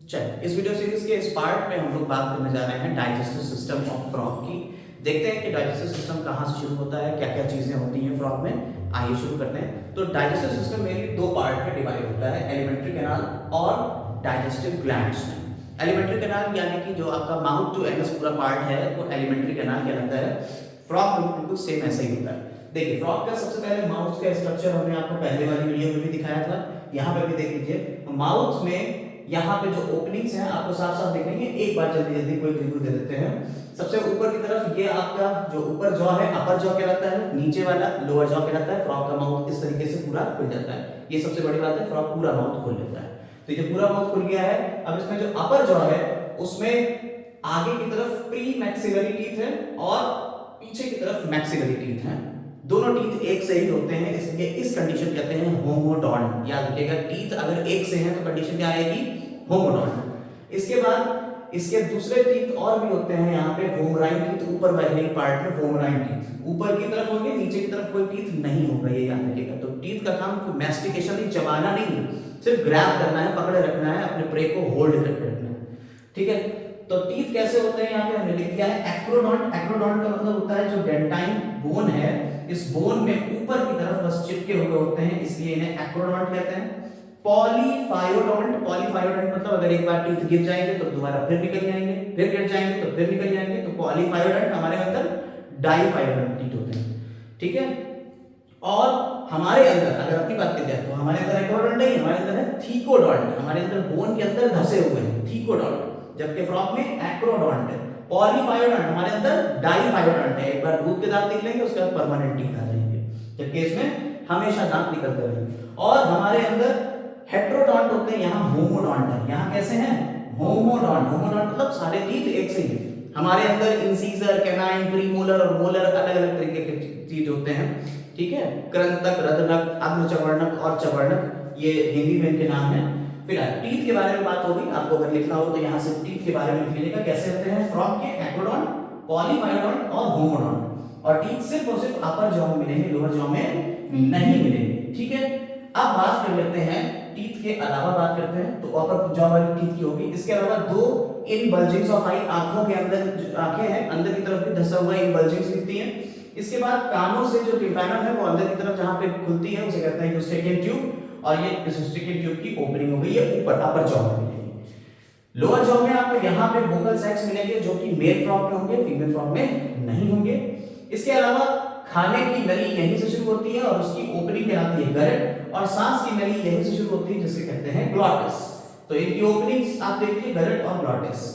चल इस video series के इस पार्ट में हम लोग बात करने जा रहे हैं डाइजेस्टिव सिस्टम ऑफ फ्रॉग की। देखते हैं कि डाइजेस्टिव सिस्टम कहाँ से शुरू होता है, क्या क्या चीजें होती हैं फ्रॉग में। आइए शुरू करते हैं। तो डाइजेस्टिव सिस्टम मेनली दो पार्ट में डिवाइड होता है, एलिमेंट्री कैनाल और डाइजेस्टिव ग्लैंड्स में। एलिमेंट्री कैनाल यानी कि जो आपका माउथ टू एनस पूरा पार्ट है वो एलिमेंट्री कैनाल कहलाता है। फ्रॉग में बिल्कुल सेम ऐसा ही होता है। देखिए फ्रॉग का सबसे पहले माउथ का स्ट्रक्चर हमने आपको पहले वाली वीडियो में भी दिखाया था। यहाँ पे भी देख लीजिए, माउथ में यहाँ पे जो ओपनिंग्स हैं आपको साफ साफ दिखेंगे। एक बार जल्दी जल्दी कोई रिव्यू दे देते हैं। सबसे ऊपर की तरफ ये आपका जो ऊपर जॉ है अपर जॉ कहलाता है, नीचे वाला लोअर जॉ कहलाता है। फ्रॉग का माउथ इस तरीके से पूरा खुल जाता है, ये सबसे बड़ी बात है, फ्रॉग पूरा माउथ खोल लेता है। तो ये पूरा माउथ खुल गया है। अब इसमें जो अपर जॉ है उसमें आगे की तरफ प्री मैक्सिलरी टीथ है और पीछे की तरफ मैक्सिलरी टीथ है। दोनों टीथ एक से ही होते हैं, इसलिए इस कंडीशन कहते हैं होमोडॉन्ट। याद रखिएगा, टीथ अगर एक से हैं तो कंडीशन क्या आएगी, होमोडॉन्ट। इसके बाद इसके दूसरे टीथ और भी होते हैं यहाँ पे, होमराइन टीथ ऊपर वाले पार्ट में, होमराइन टीथ ऊपर की तरफ होंगे, नीचे की तरफ कोई टीथ नहीं होगा, ये याद रखिएगा। तो टीथ का काम कोई मैस्टिकेशन नहीं, चबाना नहीं है, सिर्फ ग्रैब करना है, पकड़े रखना है, अपने प्रे को होल्ड करके रखना है। ठीक है, तो टीथ कैसे होते हैं यहाँ पे हमने लिख दिया है एक्रोडॉन्ट। एक्रोडॉन्ट का मतलब होता है जो डेंटाइन बोन है, इस बोन में ऊपर की तरफ बस चिपके हुए होते हैं, इसलिए इन्हें एक्रोडॉन्ट कहते हैं। पॉलीफायोडोंट, पॉलीफायोडोंट मतलब अगर एक बार टीथ गिर जाएंगे तो दोबारा फिर निकल जाएंगे, फिर गिर जाएंगे तो फिर निकल जाएंगे। तो पॉलीफायोडोंट हमारे अंदर डाइफायोडोंट टीथ होते हैं। ठीक है, और हमारे अंदर अगर अपनी बात की जाए तो हमारे अंदर एक्रोडोंट नहीं, हमारे अंदर है थीकोडोंट। हमारे अंदर बोन के अंदर धसे हुए हैं थीकोडोंट, जबकि फ्रॉग में एक्रोडोंट है। पॉलीफायोडोंट हमारे अंदर डाइफायोडोंट है, एक बार दूध के दांत निकलेंगे उसके बाद परमानेंट टीथ आ जाएंगे, जबकि इसमें हमेशा दांत निकलते रहेंगे। और हमारे अंदर हेट्रोडोंट होते हैं, यहाँ होमोडोंट है। यहाँ कैसे हैं, होमोडोंट। होमोडोंट मतलब सारे टीथ एक से ही। हमारे अंदर इंसीजर, कैनाइन, प्रीमोलर और मोलर अलग अलग तरीके के टीथ होते हैं। ठीक है, कृंतक, रदनक, अग्नचवर्णक और चवर्णक, ये हिंदी में इनके नाम है। फिलहाल टीथ के बारे में बात होगी, आपको अगर लिखना हो तो यहाँ से टीथ के बारे में लिख लीजिएगा कैसे होते हैं फ्रॉग के, एक्रोडोंट, पॉलीफायोडोंट और होमोडोंट। और टीथ सिर्फ और सिर्फ अपर जॉ में मिलेंगे, लोअर जॉ में नहीं मिलेंगे। ठीक है, अब बात कर लेते हैं टीथ के अलावा बात करते हैं तो अपर जॉ वाली टीथ की होगी। इसके अलावा दो इनबल्जिंग्स ऑफ आई, आंखों के अंदर जो आंखें हैं अंदर की तरफ भी धसा हुआ इनबल्जिंग्स दिखती हैं। इसके बाद कानों से जो टिम्पैनम है वो अंदर की तरफ जहां पे खुलती है उसे कहते हैं यूस्टेकियन ट्यूब, और ये यूस्टेकियन ट्यूब की ओपनिंग हो गई, ये ऊपर अपर जॉ में मिलेगी। लोअर जॉ में आपको यहाँ पे वोकल सैक्स मिलेंगे जो कि मेल फ्रॉग में होंगे, फीमेल फ्रॉग में नहीं होंगे। इसके अलावा खाने की नली यहीं से शुरू होती है और उसकी ओपनिंग कहलाती है गरट, और सांस की नली यहीं से शुरू होती है जिसे कहते हैं ग्लॉटिस। तो इनकी ओपनिंग्स आप देखिए, गरट और ग्लॉटिस।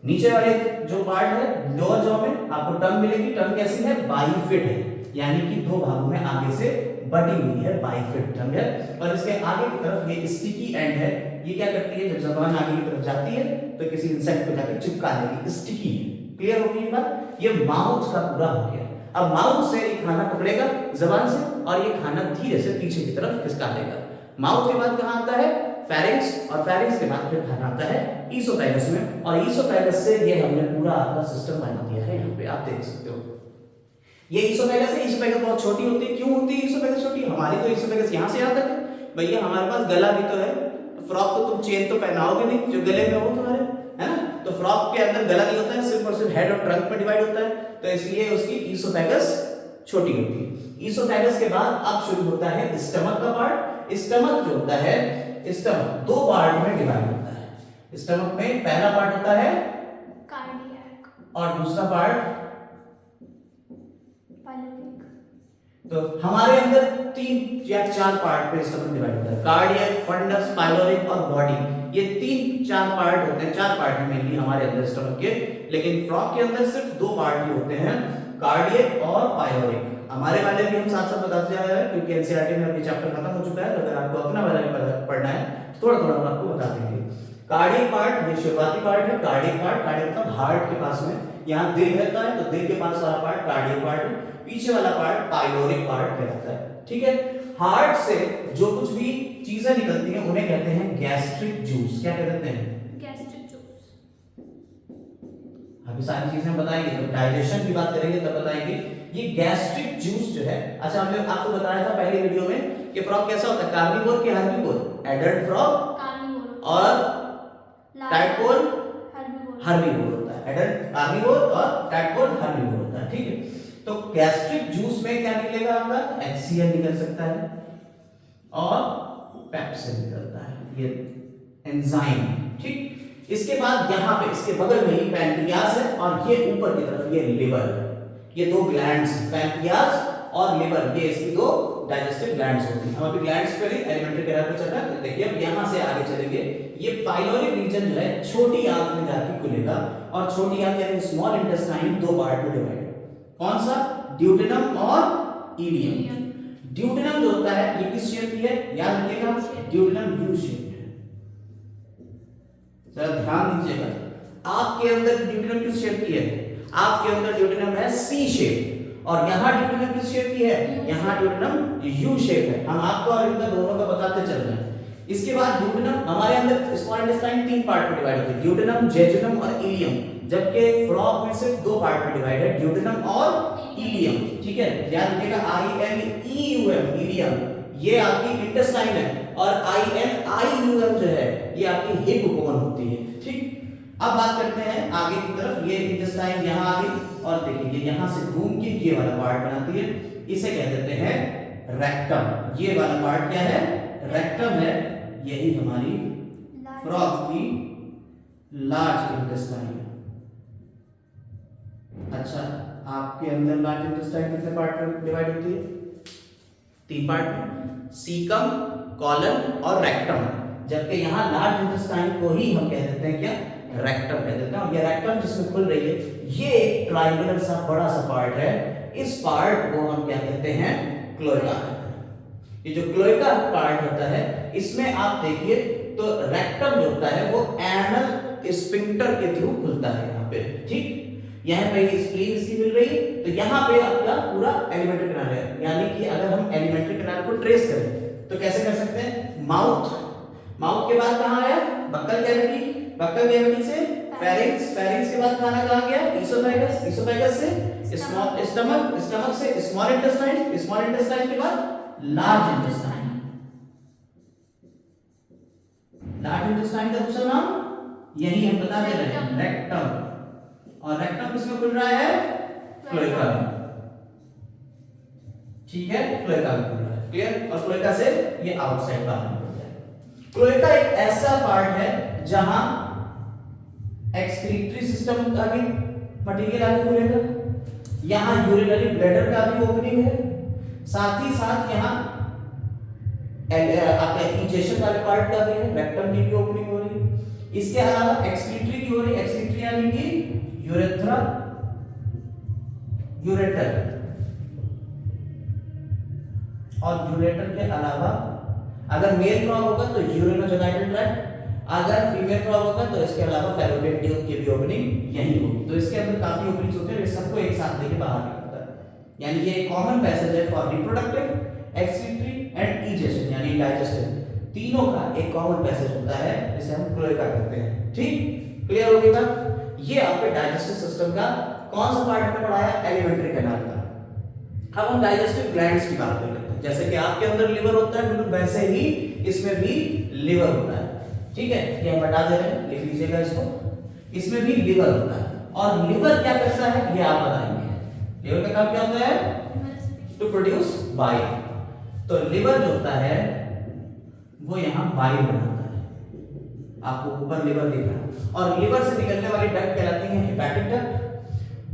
नीचे वाले जो पार्ट है लोअर जॉ में आपको टंग मिलेगी। टंग कैसी है, बाइफिड है, यानी कि दो भागों में आगे से बटी हुई है, बाइफिड टंग है। और इसके आगे की तरफ ये स्टिकी एंड है, ये क्या करती है, जब जबान आगे की तरफ जाती है तो किसी इंसेक्ट को जाकर चिपका देगी, स्टिकी है। क्लियर हो गई बात, ये माउथ का पूरा हो गया। अब माउथ से ये खाना पकड़ेगा जबान से और ये खाना धीरे से पीछे की तरफ खिसका देगा। माउथ के बाद कहाँ आता है, फेरिंक्स, और फेरिंक्स के बाद फिर खाना आता है ईसोफेगस में, और ईसोफेगस से ये हमने पूरा आपका सिस्टम बना दिया है। यहाँ पे आप देख सकते हो ये ईसोफेगस है। ईसोफेगस बहुत छोटी होती है, क्यों होती है ईसोफेगस छोटी, हमारी तो ईसोफेगस यहाँ से यहाँ तक है भैया, हमारे पास गला भी तो है। फ्रॉक तो तुम चेन तो पहनाओगे नहीं जो गले में हो तुम्हारे, है ना। तो फ्रॉक के अंदर गला नहीं होता है, सिर्फ और सिर्फ हेड और ट्रंक में डिवाइड होता है, तो इसलिए उसकी ईसोफेगस छोटी होती है। ईसोफेगस के बाद अब शुरू होता है स्टमक का पार्ट। स्टमक जो होता है, स्टमक दो पार्ट में डिवाइड होता है। स्टमक में पहला पार्ट होता है कार्डियक और दूसरा पार्ट, पाइलोरिक। तो हमारे अंदर 3 या 4 पार्ट में स्टमक डिवाइड होता है, कार्डियक, फंडस, पाइलोरिक और बॉडी। ये 3-4 पार्ट होते हैं, 4 पार्ट है मेनली हमारे अंदर स्टमक के, लेकिन फ्रॉग के अंदर सिर्फ 2 पार्ट ही होते हैं, कार्डियक और पाइलोरिक। हमारे वाले भी हम साथ साथ बताते जा रहे हैं क्योंकि एनसीईआरटी में अभी चैप्टर खत्म हो चुका है, अगर आपको अपना वाला भी पढ़ना है तो थोड़ा थोड़ा हम आपको बता देंगे। कार्डियक पार्ट ये शुरुआती पार्ट है, कार्डियक पार्ट, कार्डियक मतलब हार्ट के पास में, यहाँ दिल रहता है तो दिल के पास वाला पार्ट कार्डियक पार्ट है, पीछे वाला पार्ट पाइलोरिक पार्ट कहलाता है। ठीक है, हार्ट से जो कुछ भी चीजें निकलती हैं उन्हें कहते हैं गैस्ट्रिक जूस। क्या कहते हैं, गैस्ट्रिक जूस। अभी सारी चीजें बताएंगे, जब डाइजेशन की बात करेंगे तब बताएंगे। ये गैस्ट्रिक जूस जो है, अच्छा हमने आपको बताया था पहले वीडियो में कि फ्रॉग कैसा होता है, कार्निवोर कि हर्बीवोर, एडल्ट फ्रॉग कार्निवोर और टैडपोल herbivore. हर्बीवोर होता है, एडल्ट कार्निवोर और टैडपोल हर्बीवोर होता है, ठीक है। तो गैस्ट्रिक जूस में क्या निकलेगा आपका, HCl निकल सकता है और पेप्सिन निकलता है, ये एंजाइम, ठीक। इसके बाद यहाँ पे इसके बगल में ही पैनक्रियाज है और ये ऊपर की तरफ ये लिवर, ये दो ग्लैंड्स, पैनक्रियाज और लिवर, ये इसकी दो डाइजेस्टिव ग्लैंड्स होती हैं। हम अभी ग्लैंड्स पे एलिमेंट्री कैनाल पे चल रहा है, तो देखिए अब यहाँ से आगे चलेंगे, ये पाइलोरिक रीजन जो है छोटी आंत में जाके खुलेगा और छोटी आंत यानी स्मॉल इंटेस्टाइन दो पार्ट में डिवाइड है, कौन सा, ड्यूडेनम और इलियम। ड्यूडेनम जो होता है ये किस शेप की है, याद रखिएगा, ड्यूडेनम यू शेप है, जरा ध्यान दीजिएगा। आपके अंदर ड्यूडेनम किस शेप की है, आपके अंदर ड्यूडेनम है सी शेप और यहाँ ड्यूडेनम किस शेप की है, यहाँ ड्यूडेनम यू शेप है। हम आपको और इनका दोनों का बताते चल रहे हैं। इसके बाद ड्यूडेनम हमारे अंदर स्मॉल इंटेस्टाइन तीन पार्ट में डिवाइड होते हैं, ड्यूडेनम, जेजुनम और इलियम, जबकि फ्रॉग में सिर्फ दो पार्ट में डिवाइड है, ड्यूडेनम और इलियम, ठीक है। याद रखिएगा ILEUM, इलियम ये आपकी इंटेस्टाइन है और ILIUM जो है ये आपकी हिप बोन होती है, ठीक। अब बात करते हैं आगे की तरफ, ये इंटेस्टाइन यहाँ आ गई और देखिए ये यहाँ से घूम के ये वाला पार्ट बनाती है, इसे कह देते हैं रेक्टम। ये वाला पार्ट क्या है, रेक्टम है, यही हमारी फ्रॉग की लार्ज इंटेस्टाइन है। अच्छा, आपके अंदर लार्ज इंटेस्टाइन कितने पार्ट में डिवाइड होती है, तीन पार्ट में, सीकम, कॉलन और रेक्टम, जबकि यहाँ लार्ज इंटेस्टाइन को ही हम कह देते हैं क्या, रेक्टम कह देते हैं। और ये रेक्टम जिसमें खुल रही है ये एक ट्रायंगुलर सा बड़ा सा पार्ट है, इस पार्ट को हम क्या कहते हैं, क्लोएका कहते हैं। ये जो क्लोएका पार्ट होता है इसमें आप देखिए तो रेक्टम जो होता है वो एनल स्फिंक्टर के थ्रू खुलता है यहाँ पे, ठीक। यहाँ पे स्प्लीन इसकी मिल रही तो यहाँ पे आपका पूरा एलिमेंट्री कैनाल है, यानी कि अगर हम एलिमेंट्री कैनाल को ट्रेस करें तो कैसे कर सकते हैं, माउथ, माउथ के बाद कहाँ आया, बक्कल कैविटी, बक्कल कैविटी से फेरिंक्स, फेरिंक्स के बाद खाना कहाँ गया, इसोफेगस, इसोफेगस से स्मॉल स्टमक, स्टमक से स्मॉल इंटेस्टाइन, स्मॉल इंटेस्टाइन के बाद लार्ज इंटेस्टाइन। लार्ज इंटेस्टाइन का दूसरा नाम यही हम बता दे रहे हैं, रेक्टम। और रेक्टम किसमें खुल रहा है, क्लोएका, ठीक है, क्लोएका में खुल रहा है, क्लियर। और क्लोएका से ये आउटसाइड बाहर निकलता है। क्लोएका एक ऐसा पार्ट है जहां एक्सक्रीटरी सिस्टम का भी मटेरियल आगे खुलेगा, यहाँ यूरिनरी ब्लैडर का भी ओपनिंग है, साथ ही साथ यहाँ आपका इजेशन वाले पार्ट का भी है, रेक्टम की भी ओपनिंग हो रही है। इसके अलावा एक्सक्रीटरी की हो रही है, एक्सक्रीटरी यानी कि यूरेथ्रा, यूरेटर, और यूरेटर के अलावा अगर मेल फ्रॉग होगा तो यूरिनोजेनाइटल ट्रैक्ट, अगर फीमेल फ्रॉग होगा तो इसके अलावा फैलोपियन ट्यूब की भी ओपनिंग यही होगी। तो इसके अंदर काफी ओपनिंग्स होते हैं, ये सबको एक साथ लेके बाहर निकलता है, यानी ये कॉमन पैसेज है for reproductive, excretory and egestion यानी डाइजेस्टिव, तीनों का एक कॉमन पैसेज होता है जिसे हम क्लोएका कहते हैं, ठीक। क्लियर हो गया। ये आपके डाइजेस्टिव सिस्टम का कौन सा पार्ट में पढ़ाया, एलिमेंट्री कैनाल का। अब हम डाइजेस्टिव ग्लैंड्स की बात कर लेते हैं, जैसे कि आपके अंदर लिवर होता है बिल्कुल वैसे ही इसमें भी लिवर होता है, ठीक है, ये हम बता दे रहे हैं, लिख लीजिएगा इसको, इसमें भी लिवर होता है। और लिवर क्या करता है ये आप बताएंगे, लिवर का काम क्या होता है, टू प्रोड्यूस बाइल। तो लिवर जो होता है वो यहाँ बाइल बनाता है, आपको ऊपर लिवर दिख रहा है, और लिवर से निकलने वाली डक्ट कहलाती है हेपेटिक डक्ट।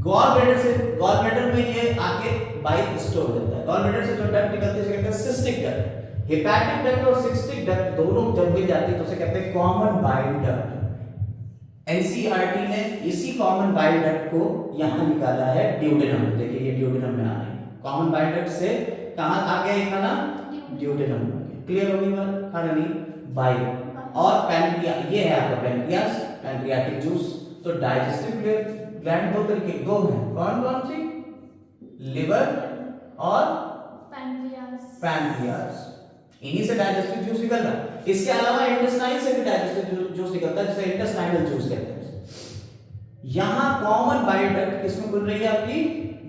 गॉल ब्लैडर से, गॉल ब्लैडर में ये आके बाइल स्टोर करता है, गॉल ब्लैडर से जो डक्ट निकलती है उसे कहते हैं सिस्टिक डक्ट। हेपेटिक डक्ट और सिस्टिक डक्ट दोनों जब मिल जाती है तो उसे कहते हैं कॉमन बाइल डक्ट। एनसीईआरटी ने इसी कॉमन बाइल डक्ट को यहाँ निकाला है ड्यूडेनम, देखिए ये ड्यूडेनम में आ रही है, कॉमन बाइल डक्ट से कहाँ आ गया ये खाना, ड्यूडेनम। क्लियर हो गई बात, खाना नहीं बाइल। और पैनक्रियास, ये है आपका पैनक्रियास, पैनक्रियाटिक जूस। तो डाइजेस्टिव ग्लैंड दो तरीके, दो हैं, कौन कौन सी, लिवर और पैनक्रियास, इन्हीं से डाइजेस्टिव जूस निकल रहा है। इसके अलावा इंटेस्टाइन से भी डाइजेस्टिव जूस निकलता है जिसे इंटेस्टाइनल जूस कहते हैं। यहाँ कॉमन बाइल डक्ट किसमें खुल रही है आपकी,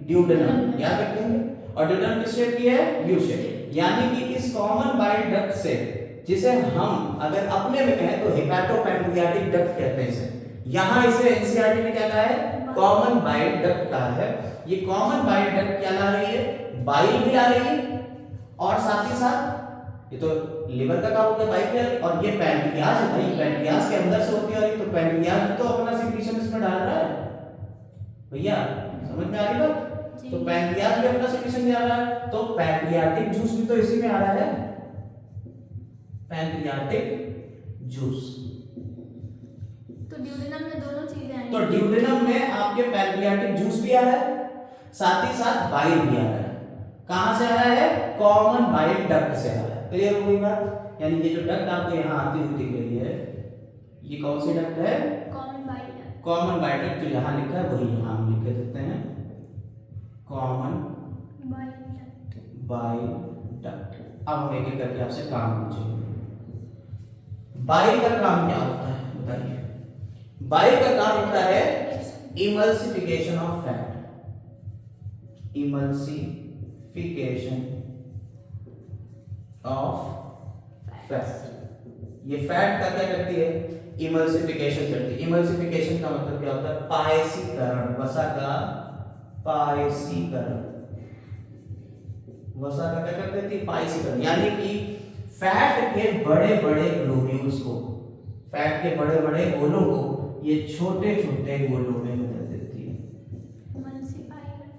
ड्यूडेनम, याद रखेंगे। और ड्यूडेनम किस शेप की है, यू शेप, यानी कि इस कॉमन बाइल डक्ट से जिसे हम अगर अपने में कहें तो हेपाटोपैनक्रियाटिक डक्ट कहते हैं इसे। यहाँ इसे एनसीईआरटी ने क्या कहा है, कॉमन बाइल डक्ट कहा है। ये कॉमन बाइल डक्ट क्या ला रही है, बाइल भी ला रही है और साथ ही साथ ये तो लिवर का काम हो गया, बाइल भी आ रही है, और ये पैनक्रियाज है भाई, पैनक्रियाज के अंदर से होती है, तो पैनक्रियाज भी तो अपना सिक्रीशन इसमें डाल रहा है भैया, समझ में आ रही बात? तो पैनक्रियाज भी अपना सिक्रीशन दे रहा है, तो पैनक्रियाटिक जूस भी तो इसी में आ रहा है, पैनक्रियाटिक जूस। तो ड्यूडेनम में दोनों चीजें आएंगी। तो ड्यूडेनम में आपके पैनक्रियाटिक जूस भी आ रहा है, साथ ही साथ बाइल भी आ रहा है। कहां से आ रहा है, कॉमन बाइल डक्ट से आ रहा है। क्लियर हो गई बात? यानी ये जो डक्ट आपको यहाँ आती हुई दिख रही है, ये कौन सी डक्ट है, common bile duct. Common bile duct. जो यहाँ लिखा है वही यहाँ हम लिख के देते हैं, common bile duct. Bile duct. अब हम एक एक करके आपसे काम पूछेंगे। बाइल का काम क्या होता है बताइए? बाइल का काम होता है emulsification of fat, emulsification of fat. ये फैट का क्या करती है, इमल्सिफिकेशन करती है। इमल्सिफिकेशन का मतलब क्या होता है, पायसीकरण, वसा का पायसीकरण, वसा का क्या करती थी, पायसीकरण। यानी कि फैट के बड़े बड़े ग्लोब्यूल्स को, फैट के बड़े बड़े गोलों को ये छोटे छोटे गोलों में बदल देती है, इमल्सिफाई कर।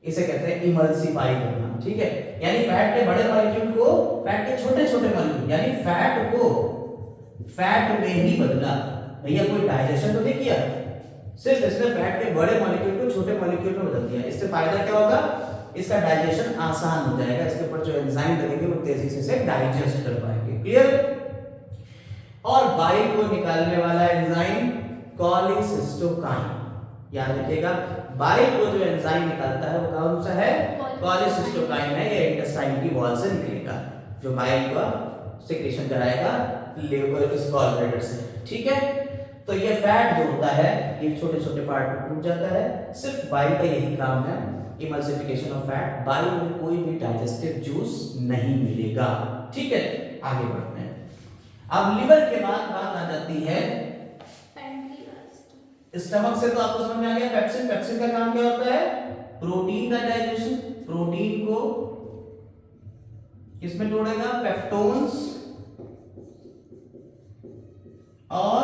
इसे कहते हैं इमल्सिफाई करना। ठीक है, यानी फैट के बड़े मॉलिक्यूल को फैट के छोटे छोटे मॉलिक्यूल, यानी फैट को फैट में ही बदला। भैया कोई डाइजेशन तो नहीं किया, सिर्फ इसने फैट के बड़े मॉलिक्यूल को छोटे मॉलिक्यूल में बदल दिया। इससे फायदा क्या होगा, इसका डाइजेशन आसान हो जाएगा, इसके ऊपर जो एंजाइम लगेंगे वो तेजी से इसे डाइजेस्ट कर पाएंगे। क्लियर? और बाइल को निकालने वाला एंजाइम कॉलिसिस्टोकाइन, याद रखिएगा, बाइल को जो एंजाइम निकालता है वो कौन सा है, कॉलिसिस्टोकाइन है। ये इंटेस्टाइन की वॉल से निकलेगा, जो बाइल का सिक्रीशन कराएगा लिवर गॉल ब्लैडर से। ठीक है, तो ये फैट जो होता है ये छोटे छोटे पार्ट में टूट जाता है। सिर्फ बाइल का यही काम है, इमल्सिफिकेशन ऑफ फैट। बाइल में कोई भी डाइजेस्टिव जूस नहीं मिलेगा। ठीक है, आगे बढ़ते हैं। अब लिवर के बाद बात आ जाती है पैनक्रियाज। स्टमक से तो आपको समझ में आ गया पेप्सिन। पेप्सिन का काम क्या होता है, प्रोटीन का डाइजेशन। प्रोटीन को किसमें तोड़ेगा, पेप्टोन्स और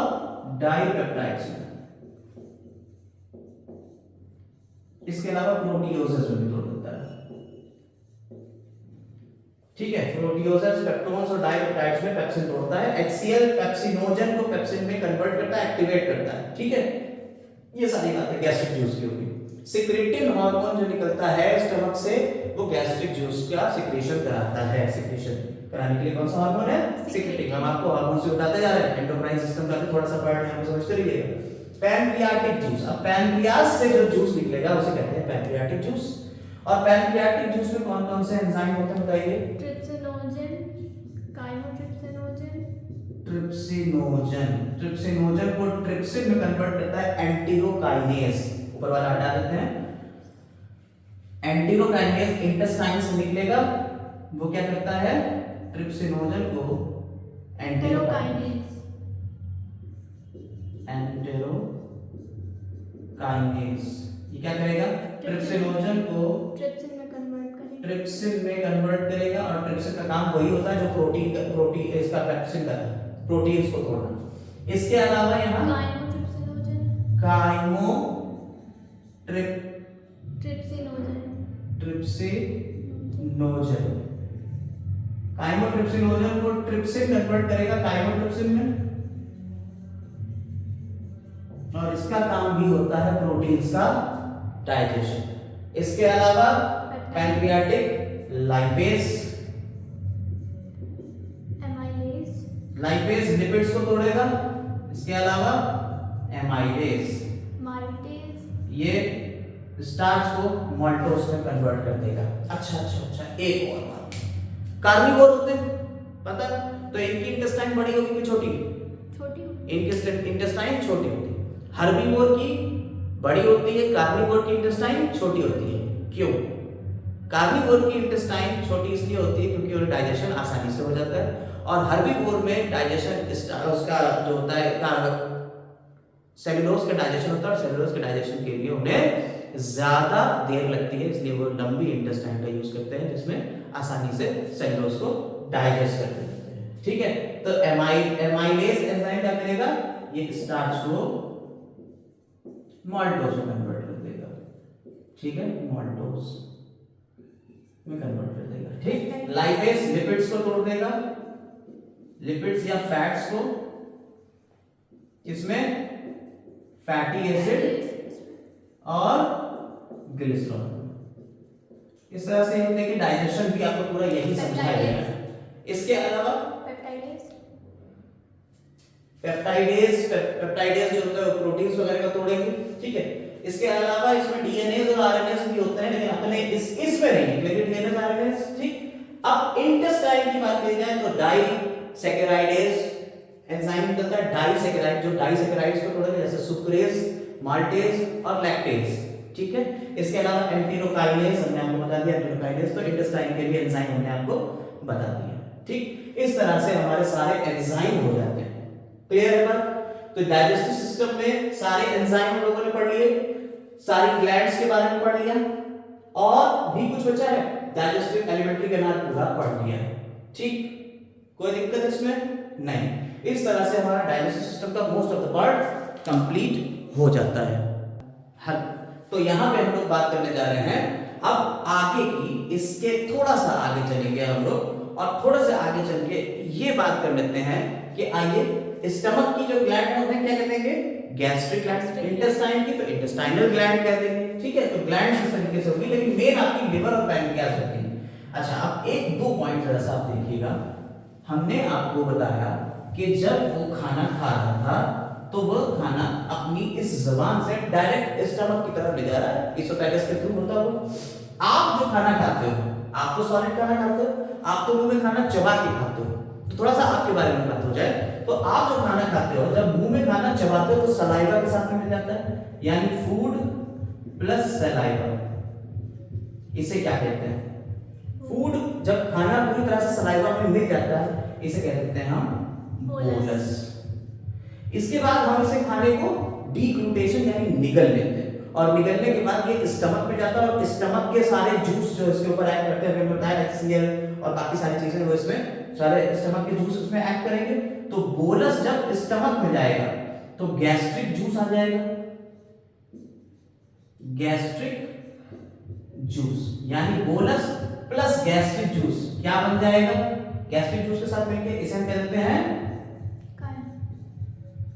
डाइपेप्टाइड्स में। इसके अलावा प्रोटियोसेस में भी तोड़ देता है। ठीक है, प्रोटियोसेस, पेप्टोन्स और डाइपेप्टाइड्स में पेप्सिन तोड़ता है। HCl पेप्सिनोजन को पेप्सिन में कन्वर्ट करता है, एक्टिवेट करता है। ठीक है, ये सारी बातें गैस्ट्रिक जूस की होगी। सिक्रेटिन हार्मोन जो निकलता है स्टमक से वो गैस्ट्रिक जूस का सिक्रेशन कराता है। सिक्रेशन कराने के लिए कौन सा हार्मोन है, सिक्रेटिन। हम आपको हार्मोन से बताते जा रहे हैं, एंडोक्राइन सिस्टम का भी थोड़ा सा पार्ट है, समझते रहिएगा। पैनक्रियाटिक जूस, अब पैनक्रियाज से जो जूस निकलेगा उसे कहते हैं पैनक्रियाटिक जूस। और पैनक्रियाटिक जूस में कौन कौन से एंजाइम होते हैं बताइए? Trypsinogen, chymotrypsinogen. ट्रिप्सिनोजन, ट्रिप्सिनोजन को ट्रिप्सिन में कन्वर्ट करता है एंटीरोकाइनेज। ऊपर वाला हटा देते हैं। एंटीरोकाइनेज इंटेस्टाइन से निकलेगा, वो क्या करता है, ट्रिप्सिनोजन को एंटेरोकाइनेज। एंटेरोकाइनेज ये क्या करेगा, ट्रिप्सिनोजन को ट्रिप्सिन में कन्वर्ट करेगा। ट्रिप्सिन में कन्वर्ट करेगा। और ट्रिप्सिन का काम वही होता है जो प्रोटीन इसका पेप्सिन का प्रोटीन्स को तोड़ना। इसके अलावा यहाँ काइमोट्रिप्सिनोजन, ट्रिप्सिनोजन, काइमोट्रिप्सिनोजन को ट्रिप्सिन कन्वर्ट करेगा काइमोट्रिप्सिन में, और इसका काम भी होता है प्रोटीन्स का डाइजेशन। इसके अलावा पैनक्रियाटिक लाइपेज, लाइपेज लिपिड्स को तोड़ेगा। इसके अलावा एमाइलेज, माल्टेज, ये स्टार्च को माल्टोज में कन्वर्ट कर देगा। अच्छा, एक और बात, कार्निवोर होते हैं पता है, तो इनकी इंटेस्टाइन बड़ी होगी कि छोटी? छोटी। इनकी इंटेस्टाइन छोटी होती है। हर्बीवोर की बड़ी होती है, कार्निवोर की इंटेस्टाइन छोटी होती है। क्यों? कार्निवोर की इंटेस्टाइन छोटी इसलिए होती है क्योंकि उन्हें डाइजेशन आसानी से हो जाता है, और हर्बीवोर में डाइजेशन उसका जो होता है सेलुलोज का डाइजेशन होता है, और सेलुलोज के डाइजेशन के लिए उन्हें ज्यादा देर लगती है, इसलिए वो लंबी इंटेस्टाइन का यूज करते हैं जिसमें आसानी से सेलुलोज को डाइजेस्ट कर देते हैं। ठीक है, तो एमाइलेज एंजाइम क्या करेगा, ये स्टार्च को माल्टोज में कन्वर्ट कर देगा। ठीक है, माल्टोज में कन्वर्ट कर देगा। ठीक, लाइपेज लिपिड्स को तोड़ देगा, लिपिड्स या फैट्स को, इसमें फैटी एसिड और ग्लिसरॉल। इस तरह से हम देखिए डाइजेशन भी आपको पूरा यही समझाया गया है। इसके अलावा पेप्टाइडेज जो होता है प्रोटीन्स वगैरह का तोड़ेंगे। ठीक है, इसके अलावा इसमें डीएनएज और आरएनएज भी होते हैं, लेकिन अपने इसमें नहीं, लेकिन डीएनएज आरएनएज। ठीक, अब इंटेस्टाइन की बात की जाए तो डाइसैकेराइडेज एंजाइम निकलता है, डाइसैकेराइड, जो डाइसैकेराइड्स को तोड़ेगा, जैसे सुक्रेज, माल्टेज और लैक्टेज। ठीक है, इसके अलावा एंटीरोकाइनेज हमने आपको बता दिया, एंटीरोकाइनेज तो इंटेस्टाइन के लिए एंजाइम हमने आपको बता दिया। ठीक, इस तरह से हमारे सारे एंजाइम हो जाते हैं। क्लियर है बात? तो डाइजेस्टिव सिस्टम में सारे एंजाइम हम लोगों ने पढ़ लिए, सारी ग्लैंड्स के बारे में पढ़ लिया, और भी कुछ बचा है, डाइजेस्टिव एलिमेंट्री कैनाल पूरा पढ़ लिया। ठीक, कोई दिक्कत इसमें नहीं। इस तरह से हमारा डाइजेस्टिव सिस्टम का most of the part complete हो जाता है। हल, तो यहां पे हम लोग बात करने जा रहे हैं अब आगे की, इसके थोड़ा सा आगे चलेंगे हम लोग, और थोड़ा सा आगे चल के ये बात कर लेते हैं कि आइए स्टमक की जो ग्लैंड होते हैं क्या कहते हैं, गैस्ट्रिक ग्लैंड। इंटेस्टाइन की तो इंटेस्टाइनल ग्लैंड कह देंगे। ठीक है, तो ग्लैंड इस तरीके से होगी, लेकिन मेन आपकी लिवर और पैनक्रियास होती है। अच्छा, अब एक दो पॉइंट जरा सा आप देखिएगा, हमने आपको बताया कि जब वो खाना खा रहा था तो वह खाना अपनी इस जबान से डायरेक्ट स्टमक की तरफ ले जा रहा है, इसोफेगस के थ्रू होता हुआ। आप जो खाना खाते हो, आप तो सॉलिड खाना खाते हो, आप तो मुंह में खाना चबा के खाते हो। तो थोड़ा सा आपके बारे में बात हो जाए, तो आप जो खाना खाते हो, जब मुंह में खाना चबाते हो तो सलाइवा के साथ में मिल जाता है, यानी फूड प्लस सलाइवा। इसे क्या कहते हैं, फूड। जब खाना पूरी तरह से सलाइवा में मिल जाता है, इसे कह देते हैं हम बोलस। इसके बाद हम इसे खाने को डिग्लूटेशन यानी निगल लेते हैं, और निगलने के बाद ये स्टमक में जाता है, और स्टमक के सारे जूस जो इसके ऊपर एक्ट करते हैं, हमें बताया HCl और बाकी सारी चीजें वो इसमें सारे स्टमक के जूस इसमें एक्ट करेंगे। तो बोलस जब स्टमक में जाएगा तो गैस्ट्रिक जूस आ जाएगा, गैस्ट्रिक जूस, यानी बोलस प्लस गैस्ट्रिक जूस क्या बन जाएगा, गैस्ट्रिक जूस के साथ मिलके इसे हम कह देते हैं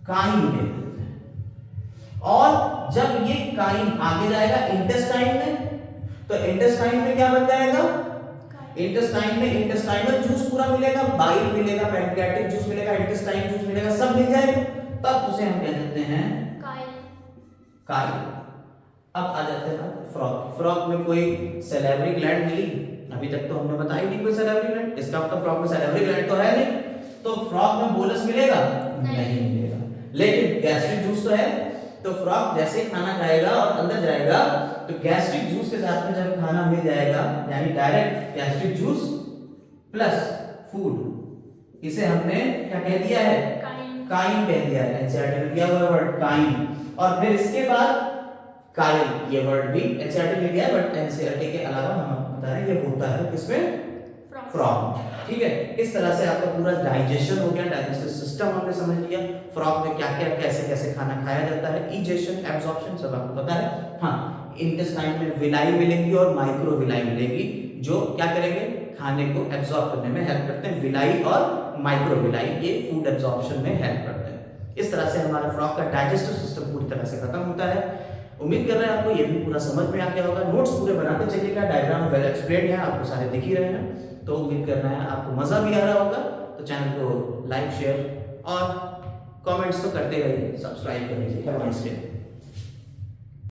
काइन कह देते हैं। और जब ये काइन आगे जाएगा इंटेस्टाइन में, तो इंटेस्टाइन में क्या बन जाएगा, इंटेस्टाइन में इंटेस्टाइनल जूस पूरा मिलेगा, बाइल मिलेगा, पैनक्रियाटिक जूस मिलेगा, इंटेस्टाइन जूस मिलेगा, सब मिल जाएगा, तब उसे हम कह देते हैं काइल। अब आ जाते हैं फ्रॉग। फ्रॉग में कोई सैलिवरी ग्लैंड मिली, अभी तक तो हमने बताया नहीं कोई सैलिवरी ग्लैंड, इसका मतलब फ्रॉग में सैलिवरी ग्लैंड तो है नहीं, तो फ्रॉग में बोलस मिलेगा नहीं मिलेगा, लेकिन गैस्ट्रिक जूस तो है। तो फ्रॉग जैसे ही खाना खाएगा और अंदर जाएगा, तो गैस्ट्रिक जूस के साथ में जब खाना मिल जाएगा, यानी direct gastric juice plus food, इसे हमने क्या कह दिया है, काइन कह दिया है। एनसीईआरटी में दिया हुआ वर्ड काइन, और फिर इसके बाद काइल, ये वर्ड भी एनसीईआरटी में दिया है, बट एनसीईआरटी के अलावा हम आपको बता रहे हैं ये होता है किसमें, फ्रॉग। ठीक है, इस तरह से आपका पूरा डाइजेशन हो गया, डाइजेस्टिव सिस्टम हमने समझ लिया, फ्रॉग में क्या क्या कैसे कैसे खाना खाया जाता है, इजेशन एब्जॉर्प्शन सब आपको पता है। हाँ, इंटेस्टाइन में विलाई मिलेगी और माइक्रो विलाई मिलेगी, जो क्या करेंगे, खाने को एब्जॉर्ब करने में हेल्प करते हैं। विलाई और माइक्रो विलाई ये फूड एब्जॉर्प्शन में हेल्प करते हैं। इस तरह से हमारा फ्रॉग का डाइजेस्टिव सिस्टम पूरी तरह से खत्म होता है। उम्मीद कर रहे हैं आपको ये भी पूरा समझ में आ गया होगा। नोट्स पूरे बनाते चलिएगा, डायग्राम वेल एक्सप्लेन्ड है, आपको सारे दिख ही रहे हैं, तो उम्मीद कर रहे हैं आपको मजा भी आ रहा होगा। तो चैनल को लाइक, शेयर और कमेंट्स तो करते रहिए, सब्सक्राइब कर लीजिए। Have a nice day.